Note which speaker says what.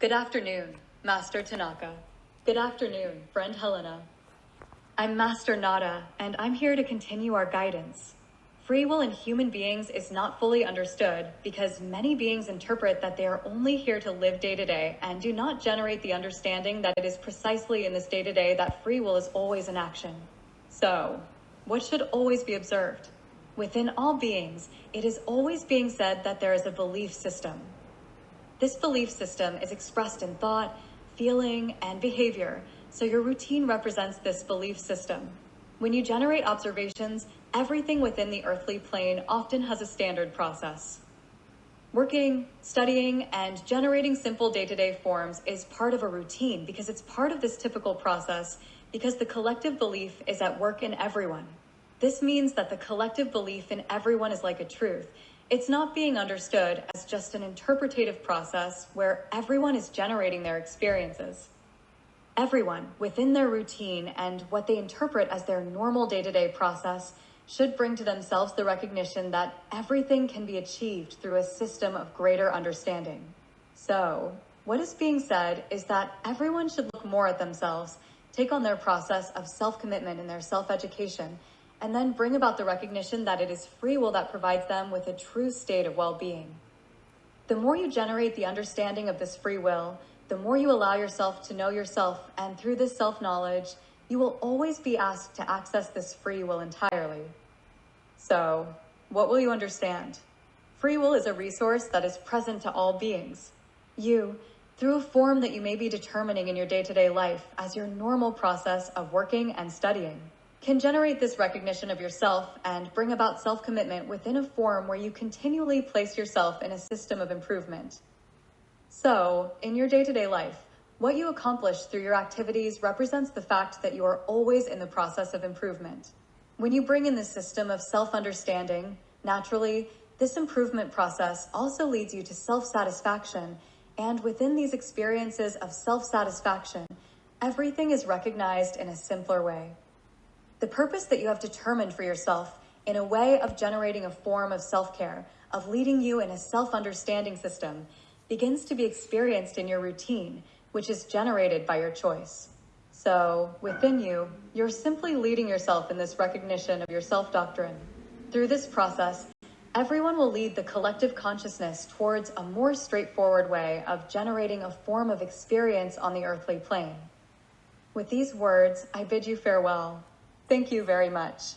Speaker 1: Good afternoon, Master Tanaka. Good afternoon, friend Helena. I'm Master Nada, and I'm here to continue our guidance. Free will in human beings is not fully understood because many beings interpret that they are only here to live day to day and do not generate the understanding that it is precisely in this day to day that free will is always in action. So, what should always be observed? Within all beings, it is always being said that there is a belief system. This belief system is expressed in thought, feeling, and behavior, so your routine represents this belief system. When you generate observations, everything within the earthly plane often has a standard process. Working, studying, and generating simple day-to-day forms is part of a routine because it's part of this typical process because the collective belief is at work in everyone. This means that the collective belief in everyone is like a truth. It's not being understood as just an interpretative process where everyone is generating their experiences. Everyone, within their routine and what they interpret as their normal day-to-day process, should bring to themselves the recognition that everything can be achieved through a system of greater understanding. So, what is being said is that everyone should look more at themselves, take on their process of self-commitment in their self-education, and then bring about the recognition that it is free will that provides them with a true state of well-being. The more you generate the understanding of this free will, the more you allow yourself to know yourself, and through this self-knowledge, you will always be asked to access this free will entirely. So, what will you understand? Free will is a resource that is present to all beings. You, through a form that you may be determining in your day-to-day life as your normal process of working and studying, can generate this recognition of yourself and bring about self-commitment within a form where you continually place yourself in a system of improvement. So, in your day-to-day life, what you accomplish through your activities represents the fact that you are always in the process of improvement. When you bring in this system of self-understanding, naturally, this improvement process also leads you to self-satisfaction, and within these experiences of self-satisfaction, everything is recognized in a simpler way. The purpose that you have determined for yourself in a way of generating a form of self-care, of leading you in a self-understanding system, begins to be experienced in your routine, which is generated by your choice. So, within you, you're simply leading yourself in this recognition of your self-doctrine. Through this process, everyone will lead the collective consciousness towards a more straightforward way of generating a form of experience on the earthly plane. With these words, I bid you farewell. Thank you very much.